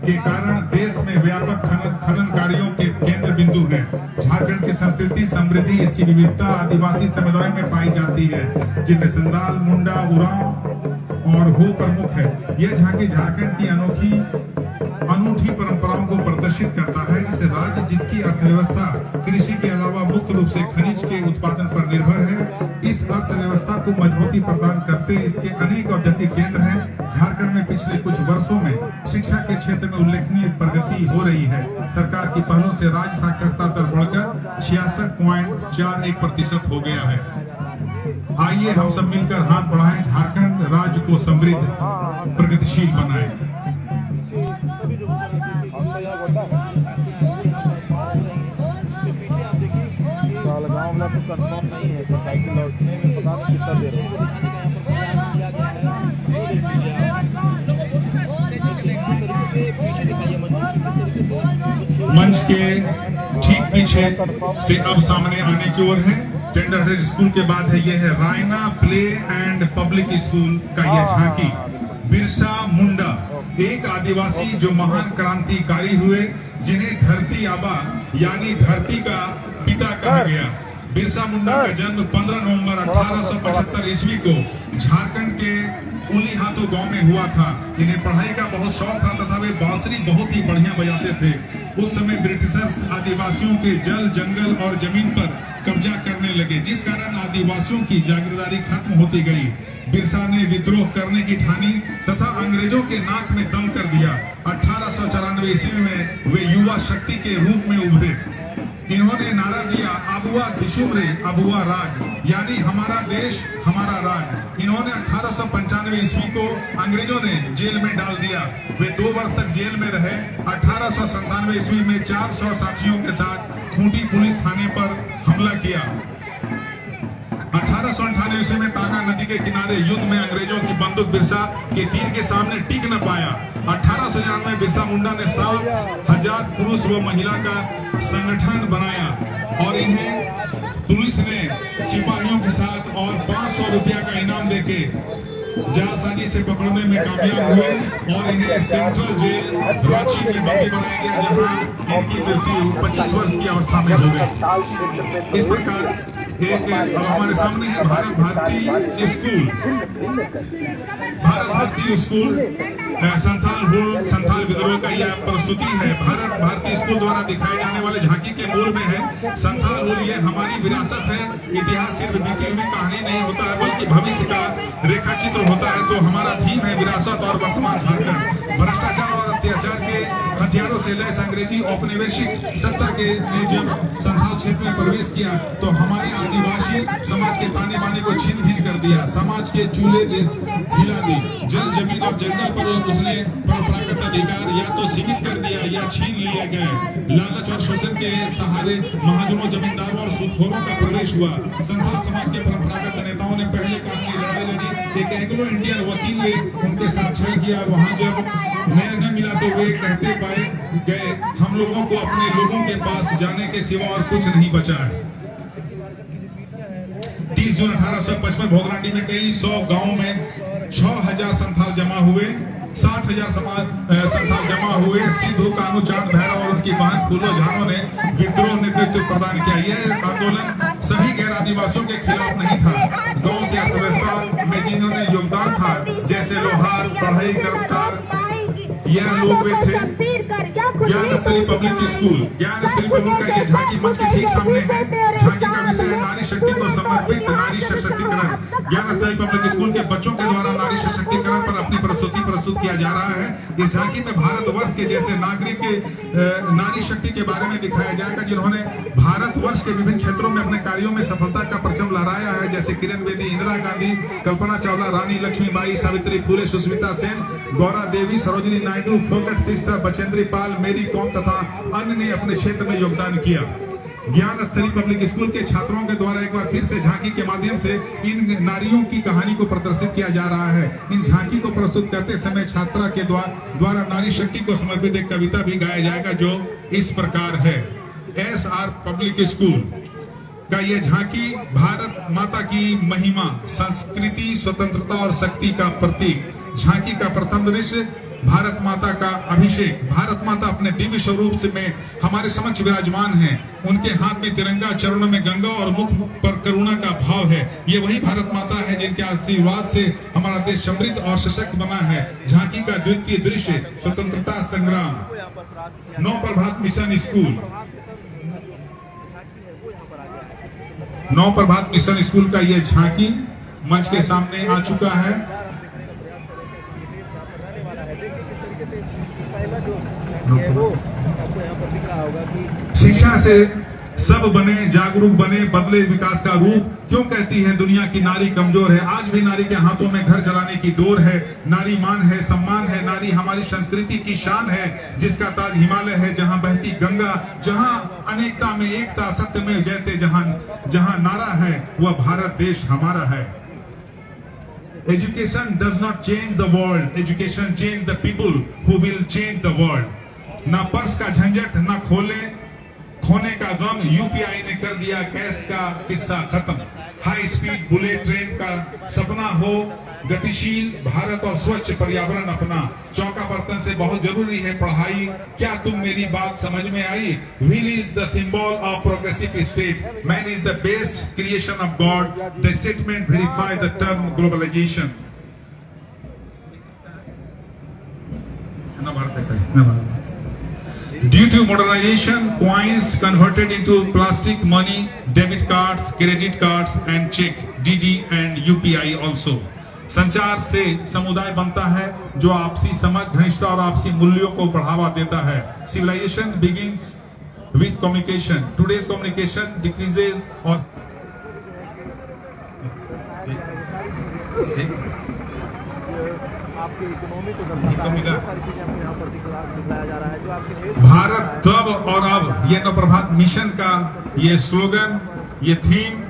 के कारण देश में व्यापक खनन कार्यों के केंद्र बिंदु है। झारखंड की संस्कृति समृद्धि, इसकी विविधता आदिवासी समुदायों में पाई जाती है, जिनमें संथाल, मुंडा, उरांव और हो प्रमुख है। यह झांकी झारखंड की अनूठी परंपराओं को प्रदर्शित करता है। इस राज्य जिसकी अर्थव्यवस्था कृषि के अलावा मुख्य रूप से खनिज के उत्पादन पर निर्भर है, इस अर्थव्यवस्था को मजबूती प्रदान करते इसके अनेक औद्योगिक केंद्र हैं। झारखंड में पिछले कुछ वर्षों में शिक्षा के क्षेत्र में उल्लेखनीय प्रगति हो रही है। सरकार की पहलों से राज्य साक्षरता दर बढ़कर 66.41% हो गया है। आइए हम सब मिलकर हाथ बढ़ाएं, झारखंड राज्य को समृद्ध प्रगतिशील बनाएं। गाँव में तो कंफर्म नहीं है, साइकिल लौटने में पता नहीं कितना देर मंच के ठीक पीछे से अब सामने आने की ओर है। टेंडर स्कूल के बाद है यह है Raina play and public school का यह झांकी। बिरसा मुंडा एक आदिवासी जो महान क्रांतिकारी हुए, जिन्हें धरती आबा यानी धरती का पिता कहा गया। बिरसा मुंडा का जन्म 15 नवंबर 1875 ईस्वी को झारखंड के उली हाथों गांव में हुआ था। इन्हें पढ़ाई का बहुत शौक था तथा वे बांसुरी बहुत ही बढ़िया बजाते थे। उस समय ब्रिटिशर्स आदिवासियों के जल, जंगल और जमीन पर कब्जा करने लगे, जिस कारण आदिवासियों की जागीरदारी खत्म होती गई। बिरसा ने विद्रोह करने की ठानी तथा अंग्रेजों के नाक में दम कर दिया। 1894 ईस्वी में वे युवा शक्ति के रूप में उभरे। इन्होंने नारा दिया, अबुआ दिशुमरे अबुआ राग, यानी हमारा देश हमारा राग। इन्होंने 1895 ईस्वी को अंग्रेजों ने जेल में डाल दिया। वे 2 वर्ष तक जेल में रहे। 1897 ईस्वी में 400 साथियों के साथ खूंटी पुलिस थाने पर हमला किया। 1898 ईस्वी में तागा नदी के किनारे युद्ध में अंग्रेजों की बंदूक बिरसा के तीर के सामने टिक न पाया। 1899 में बिरसा मुंडा ने 7,000 पुरुष व महिला का संगठन बनाया और इन्हें पुलिस ने सिपाहियों के साथ और 500 रुपया का इनाम देके जालसाजी से पकड़ने में कामयाब हुए और इन्हें सेंट्रल जेल रांची में बंदी बनाया गया, जहां इनकी मृत्यु 25 वर्ष की अवस्था में हो गई। इस प्रकार एक हमारे सामने है भारत भारती स्कूल। भारत भारती स्कूल संथाल विद्रोह का यह प्रस्तुति है। भारत भारती स्कूल द्वारा दिखाए जाने वाले झांकी के मूल में है संथाल हुल। यह हमारी विरासत है। इतिहास सिर्फ बीती हुई कहानी नहीं होता है, बल्कि भविष्य का रेखा चित्र होता है। तो हमारा थीम है विरासत और वर्तमान झारखंड। भ्रष्टाचार और अत्याचार के हथियारों से लैस अंग्रेजी औपनिवेशिक सत्ता के ने जब संथाल क्षेत्र में प्रवेश किया तो हमारे आदिवासी समाज के ताने बाने को छीन भीन कर दिया। समाज के चूल्हे हिला दी। जल, जमीन और जंगल पर उसने परंपरागत अधिकार या तो सीमित कर दिया या छीन लिए गए। लालच और शोषण के सहारे महाजनों, जमींदारों और सूदखोरों का प्रवेश हुआ। संथाल समाज के परंपरागत नेताओं ने पहले कानूनी लड़ाई लड़ी। एक एंग्लो इंडियन वकील ने उनके साथ छल किया। वहां जब न्याय न मिला तो वे कहते पाए गए, हम लोगों को अपने लोगों के पास जाने के सिवा और कुछ नहीं बचा है। 30 जून 1855 भोगरांडी में कई 100 गांवों में 6000 संथाल जमा हुए। 60,000 संथाल जमा हुए। सिद्धू, कानू, चांद, भैरव और उनकी बहन फूलो झानो ने विद्रोह नेतृत्व प्रदान किया। यह आंदोलन सभी गैर आदिवासियों के खिलाफ नहीं था। गांव की अर्थव्यवस्था में जिन्होंने योगदान था, जैसे लोहार, बढ़ई, कर्मकार, यह लोग वे थे। Gyansthali public school. Gyansthali public का यह झांकी मंच के ठीक सामने है। झांकी का विषय है नारी शक्ति को समर्पित नारी सशक्तिकरण। ज्ञानस्थली पब्लिक स्कूल के बच्चों के द्वारा नारी सशक्तिकरण पर अपनी प्रस्तुति प्रस्तुत किया जा रहा है। इस झांकी में भारतवर्ष के जैसे नागरिक नारी शक्ति के बारे में दिखाया जाएगा, जिन्होंने भारतवर्ष के विभिन्न क्षेत्रों में अपने कार्यों में सफलता का परचम लहराया है, जैसे किरण बेदी, इंदिरा गांधी, कल्पना चावला, रानी लक्ष्मीबाई, सावित्री फुले, सुष्मिता सेन, गौरा देवी, सरोजिनी नायडू, फोकट सिस्टर, बचेंद्री पाल, मेरी कॉम तथा अन्य ने अपने क्षेत्र में योगदान किया। ज्ञानस्थली पब्लिक स्कूल के छात्रों के द्वारा एक बार फिर से झांकी के माध्यम से इन नारियों की कहानी को प्रदर्शित किया जा रहा है। इन झांकी को प्रस्तुत करते समय छात्रा के द्वारा नारी शक्ति को समर्पित एक कविता भी गाया जाएगा, जो इस प्रकार है। SR पब्लिक स्कूल का यह झांकी भारत माता की महिमा, संस्कृति, स्वतंत्रता और शक्ति का प्रतीक। झांकी का प्रथम दृश्य भारत माता का अभिषेक। भारत माता अपने दिव्य स्वरूप से में हमारे समक्ष विराजमान है। उनके हाथ में तिरंगा, चरणों में गंगा और मुख पर करुणा का भाव है। ये वही भारत माता है जिनके आशीर्वाद से हमारा देश समृद्ध और सशक्त बना है। झांकी का द्वितीय दृश्य स्वतंत्रता संग्राम। नौ प्रभात मिशन स्कूल, नौ प्रभात मिशन स्कूल का ये झांकी मंच के सामने आ चुका है। शिक्षा से सब बने, जागरूक बने, बदले विकास का रूप। क्यों कहती है दुनिया की नारी कमजोर है? आज भी नारी के हाथों में घर चलाने की डोर है। नारी मान है, सम्मान है। नारी हमारी संस्कृति की शान है, जिसका ताज हिमालय है, जहां बहती गंगा, जहां अनेकता में एकता, सत्य में जयते, जहां नारा है वह भारत देश हमारा है। Education does not change the world. Education change the people who will change the world. ना पर्स का झंझट, ना खोने का गम, यूपीआई ने कर दिया कैश का किस्सा खत्म। हाई स्पीड बुलेट ट्रेन का सपना हो, गतिशील भारत और स्वच्छ पर्यावरण अपना। चौका बर्तन से बहुत जरूरी है पढ़ाई। क्या तुम मेरी बात समझ में आई? Wheel is the symbol of progressive state, man is the best creation of God. The statement verify the term globalisation. Due to modernization, coins converted into plastic money, debit cards, credit cards and check, DD and UPI also. संचार से समुदाय बनता है जो आपसी समझ, घनिष्ठता और आपसी मूल्यों को बढ़ावा देता है। Civilization begins with communication. Today's communication decreases or आपकी इकोनॉमी को दर्शाता है। बहुत सारी चीजें आपको यहाँ पर दिखाया जा रहा है जो आपके भारत तब और अब, ये नवप्रभात मिशन का ये स्लोगन, ये थीम।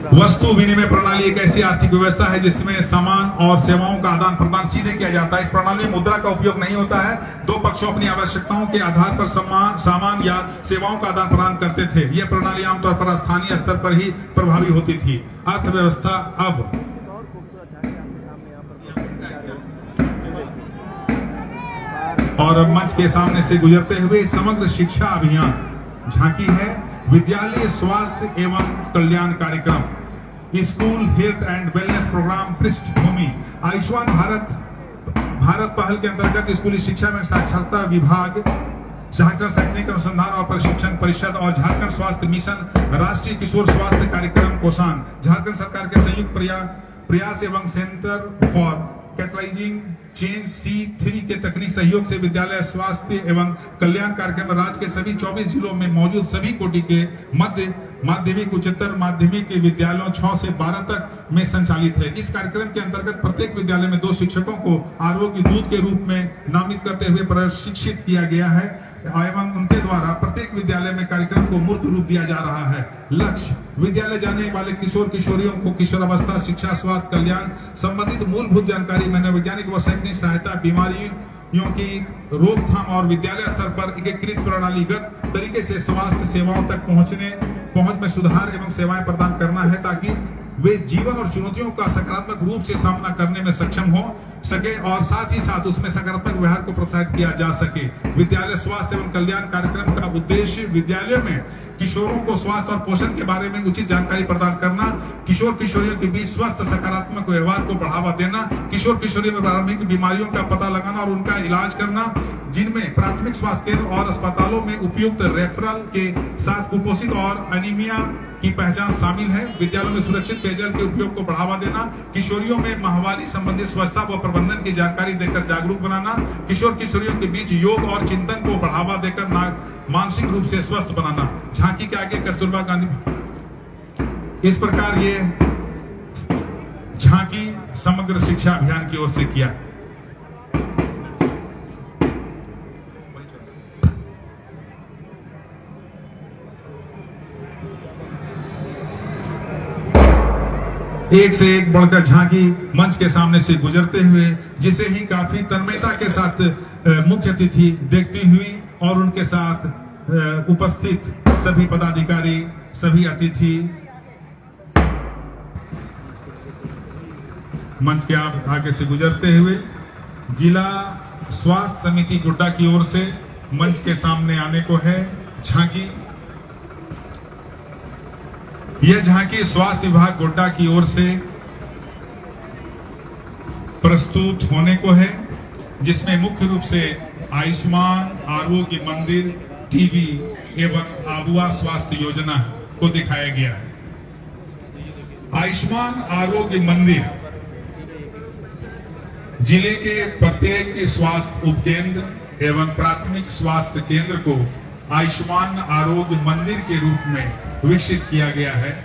वस्तु विनिमय प्रणाली एक ऐसी आर्थिक व्यवस्था है जिसमें सामान और सेवाओं का आदान प्रदान सीधे किया जाता है। इस प्रणाली में मुद्रा का उपयोग नहीं होता है। दो पक्षों अपनी आवश्यकताओं के आधार पर सामान या सेवाओं का आदान प्रदान करते थे। यह प्रणाली आमतौर पर स्थानीय स्तर पर ही प्रभावी होती थी। अर्थव्यवस्था अब और अब मंच के सामने से गुजरते हुए समग्र शिक्षा अभियान झांकी है। विद्यालय स्वास्थ्य एवं कल्याण कार्यक्रम, school health and wellness programme पृष्ठभूमि। आयुष्मान भारत पहल के अंतर्गत स्कूली शिक्षा में साक्षरता विभाग, झारखंड शैक्षणिक अनुसंधान और प्रशिक्षण परिषद और झारखंड स्वास्थ्य मिशन, राष्ट्रीय किशोर स्वास्थ्य कार्यक्रम कोषांग, झारखंड सरकार के संयुक्त प्रयास एवं centre for catalysing change C3 के तकनीक सहयोग से विद्यालय स्वास्थ्य एवं कल्याण कार्यक्रम राज्य के सभी 24 जिलों में मौजूद सभी कोटि के मध्य माध्यमिक, उच्चतर माध्यमिक के विद्यालयों 6 से 12 तक में संचालित है। इस कार्यक्रम के अंतर्गत प्रत्येक विद्यालय में 2 शिक्षकों को आरोग्य दूत के रूप में नामित करते हुए प्रशिक्षित किया गया है एवं उनके द्वारा प्रत्येक विद्यालय में कार्यक्रम को मूर्त रूप दिया जा रहा है। लक्ष्य, विद्यालय जाने वाले किशोर किशोरियों को किशोरावस्था शिक्षा, स्वास्थ्य कल्याण संबंधित मूलभूत जानकारी, मनोवैज्ञानिक व शैक्षणिक सहायता, बीमारियों की रोकथाम और विद्यालय स्तर पर एकीकृत प्रणालीगत तरीके से स्वास्थ्य सेवाओं तक पहुंच में सुधार एवं सेवाएं प्रदान करना है ताकि वे जीवन और चुनौतियों का सकारात्मक रूप से सामना करने में सक्षम हो सके और साथ ही साथ उसमें सकारात्मक व्यवहार को प्रोत्साहित किया जा सके। विद्यालय स्वास्थ्य एवं कल्याण कार्यक्रम का उद्देश्य विद्यालयों में किशोरों को स्वास्थ्य और पोषण के बारे में उचित जानकारी प्रदान करना, किशोर किशोरियों के बीच स्वस्थ सकारात्मक व्यवहार को बढ़ावा देना, किशोर किशोरियों में प्रारंभिक बीमारियों का पता लगाना और उनका इलाज करना, जिनमें प्राथमिक स्वास्थ्य केंद्र और अस्पतालों में उपयुक्त रेफरल के साथ कुपोषित और एनीमिया की पहचान शामिल है। विद्यालयों में सुरक्षित पेयजल के उपयोग को बढ़ावा देना, किशोरियों में माहवारी संबंधित स्वच्छता व प्रबंधन की जानकारी देकर जागरूक बनाना, किशोर किशोरियों के बीच योग और चिंतन को बढ़ावा देकर मानसिक रूप से स्वस्थ बनाना। झांकी के आगे कस्तूरबा गांधी। इस प्रकार ये झांकी समग्र शिक्षा अभियान की ओर से किया। एक से एक बढ़कर झांकी मंच के सामने से गुजरते हुए, जिसे ही काफी तन्मयता के साथ मुख्य अतिथि देखती हुई और उनके साथ उपस्थित सभी पदाधिकारी, सभी अतिथि मंच के आप आगे से गुजरते हुए जिला स्वास्थ्य समिति गोड्डा की ओर से मंच के सामने आने को है झांकी। यह झांकी स्वास्थ्य विभाग गोड्डा की ओर से प्रस्तुत होने को है, जिसमें मुख्य रूप से आयुष्मान आरोग्य मंदिर टीबी एवं आबुआ स्वास्थ्य योजना को दिखाया गया है। आयुष्मान आरोग्य मंदिर जिले के प्रत्येक स्वास्थ्य उपकेंद्र एवं प्राथमिक स्वास्थ्य केंद्र को आयुष्मान आरोग्य मंदिर के रूप में विकसित किया गया है,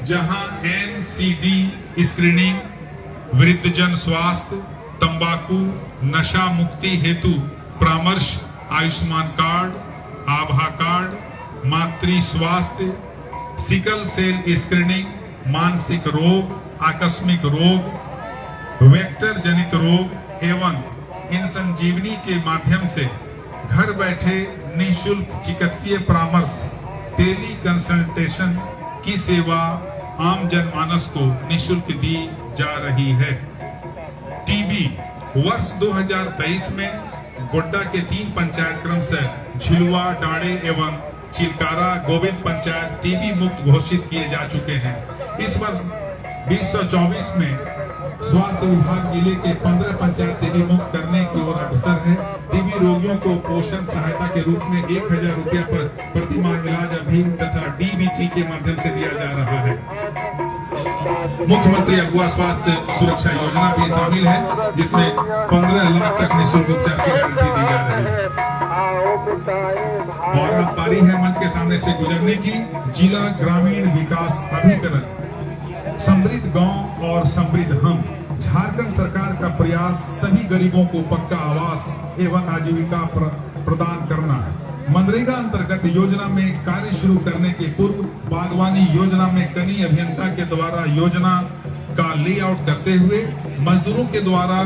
जहां NCD स्क्रीनिंग, वृद्धजन स्वास्थ्य, तंबाकू, नशा मुक्ति हेतु परामर्श, आयुष्मान कार्ड, आभा कार्ड, मातृ स्वास्थ्य, सिकल सेल स्क्रीनिंग, मानसिक रोग, आकस्मिक रोग, वेक्टर जनित रोग एवं इन संजीवनी के माध्यम से घर बैठे निःशुल्क चिकित्सीय परामर्श, टेली कंसल्टेशन की सेवा आम जनमानस को निःशुल्क दी जा रही है। टीबी वर्ष 2023 में गोड्डा के 3 पंचायत क्रम से झिलुआ, डाड़े एवं चिलकारा गोविंद पंचायत टीबी मुक्त घोषित किए जा चुके हैं। इस वर्ष 2024 में स्वास्थ्य विभाग जिले के 15 पंचायत टीबी मुक्त करने की ओर अग्रसर है। टीबी रोगियों को पोषण सहायता के रूप में 1000 रुपया पर प्रति माह इलाज अभी तथा डीबीटी के माध्यम से दिया जा रहा है। मुख्यमंत्री अगुआ स्वास्थ्य सुरक्षा योजना भी शामिल है, जिसमें 15 लाख तक निःशुल्क उपचार की गारंटी दी जा रही है। और अब बारी है मंच के सामने से गुजरने की। जिला ग्रामीण विकास अभिकरण समृद्ध गांव और समृद्ध हम, झारखंड सरकार का प्रयास सभी गरीबों को पक्का आवास एवं आजीविका प्रदान करना है। मनरेगा अंतर्गत योजना में कार्य शुरू करने के पूर्व बागवानी योजना में कनीय अभियंता के द्वारा योजना का लेआउट करते हुए, मजदूरों के द्वारा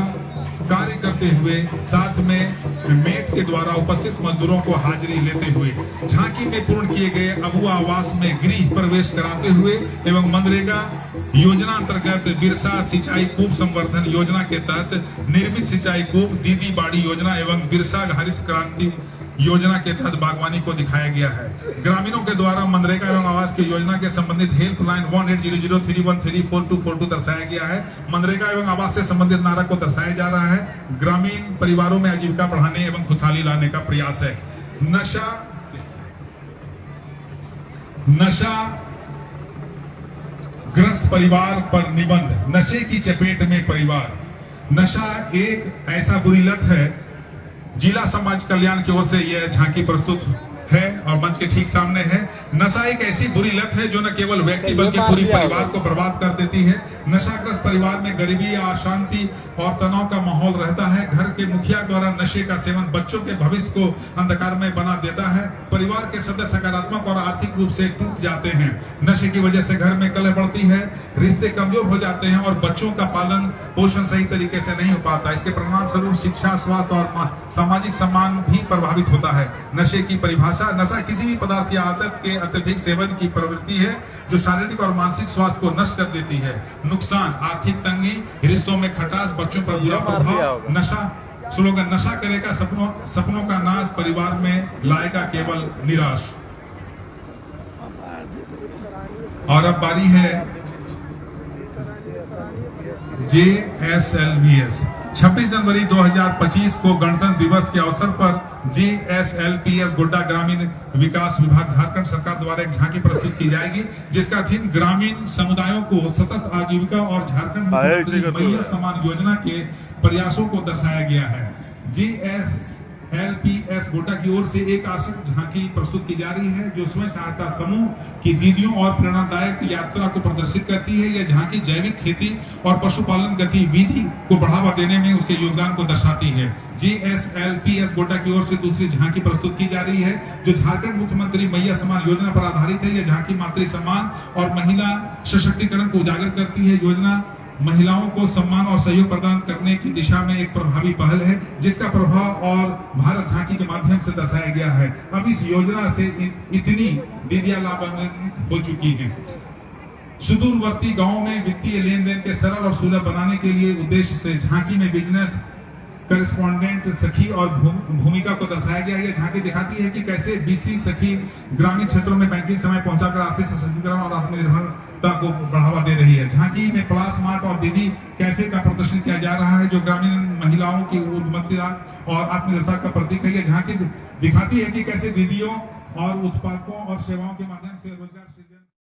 कार्य करते हुए, साथ में मेट के द्वारा उपस्थित मजदूरों को हाजिरी लेते हुए झांकी में पूर्ण किए गए अबुआ आवास में गृह प्रवेश कराते हुए एवं मनरेगा योजना अंतर्गत बिरसा सिंचाई कूप संवर्धन योजना के तहत निर्मित सिंचाई कूप, दीदी बाड़ी योजना एवं बिरसा हरित क्रांति योजना के तहत बागवानी को दिखाया गया है। ग्रामीणों के द्वारा मनरेगा एवं आवास की योजना के संबंधित हेल्पलाइन 1800313242 दर्शाया गया है। मनरेगा एवं आवास से संबंधित नारा को दर्शाया जा रहा है। ग्रामीण परिवारों में आजीविका बढ़ाने एवं खुशहाली लाने का प्रयास है। नशा ग्रस्त परिवार पर निबंध, नशे की चपेट में परिवार। नशा एक ऐसा बुरी लत है। जिला समाज कल्याण की ओर से यह झांकी प्रस्तुत है और मंच के ठीक सामने है। नशा एक ऐसी बुरी लत है जो न केवल व्यक्ति बल्कि पूरी परिवार को बर्बाद कर देती है। नशाग्रस्त परिवार में गरीबी, अशांति और तनाव का माहौल रहता है। घर के मुखिया द्वारा नशे का सेवन बच्चों के भविष्य को अंधकार में बना देता है। परिवार के सदस्य सकारात्मक और आर्थिक रूप से टूट जाते हैं। नशे की वजह से घर में कलह बढ़ती है, रिश्ते कमजोर हो जाते हैं और बच्चों का पालन पोषण सही तरीके से नहीं हो पाता। इसके परिणाम स्वरूप शिक्षा, स्वास्थ्य और सामाजिक सम्मान भी प्रभावित होता है। नशे की परिभाषा, नशा किसी भी पदार्थ या आदत के अत्यधिक सेवन की प्रवृत्ति है जो शारीरिक और मानसिक स्वास्थ्य को नष्ट कर देती है। नुकसान, आर्थिक तंगी, रिश्तों में खटास, बच्चों पर बुरा प्रभाव। नशा स्लोगन, नशा करेगा सपनों का नाश, परिवार में लाएगा केवल निराश। और अब बारी है JSLPS। 26 जनवरी 2025 को गणतंत्र दिवस के अवसर पर JSLPS गोड्डा ग्रामीण विकास विभाग झारखंड सरकार द्वारा एक झांकी प्रस्तुत की जाएगी, जिसका थीम ग्रामीण समुदायों को सतत आजीविका और झारखंड मुख्यमंत्री मैया समान योजना के प्रयासों को दर्शाया गया है। JSLPS गोड्डा की ओर से एक आकर्षक झांकी प्रस्तुत की जा रही है, जो स्वयं सहायता समूह की दीदियों और प्रेरणादायक यात्रा को प्रदर्शित करती है। यह झांकी जैविक खेती और पशुपालन गतिविधि को बढ़ावा देने में उसके योगदान को दर्शाती है। JSLPS गोड्डा की ओर से दूसरी झांकी प्रस्तुत की जा रही है, जो झारखंड मुख्यमंत्री मैया समान योजना पर आधारित है। यह झांकी मातृ सम्मान और महिला सशक्तिकरण को उजागर करती है। योजना महिलाओं को सम्मान और सहयोग प्रदान करने की दिशा में एक प्रभावी पहल है, जिसका प्रभाव और भारत झांकी के माध्यम से दर्शाया गया है। अब इस योजना से इतनी दीदियां लाभान्वित हो चुकी हैं। सुदूरवर्ती गांवों में वित्तीय लेन देन के सरल और सुलभ बनाने के लिए उद्देश्य से झांकी में बिजनेस करेस्पॉन्डेंट सखी और भूमिका को दर्शाया गया। यह झांकी दिखाती है कि कैसे बीसी सखी ग्रामीण क्षेत्रों में बैंकिंग सेवाएं पहुंचाकर आर्थिक सशक्तिकरण और आत्मनिर्भरता को बढ़ावा दे रही है। झांकी में प्लास मार्ट और दीदी कैफे का प्रदर्शन किया जा रहा है, जो ग्रामीण महिलाओं की उद्यमिता और आत्मनिर्भरता का प्रतीक है। यह झांकी दिखाती है कि कैसे दीदियों और उत्पादकों और सेवाओं के माध्यम से रोजगार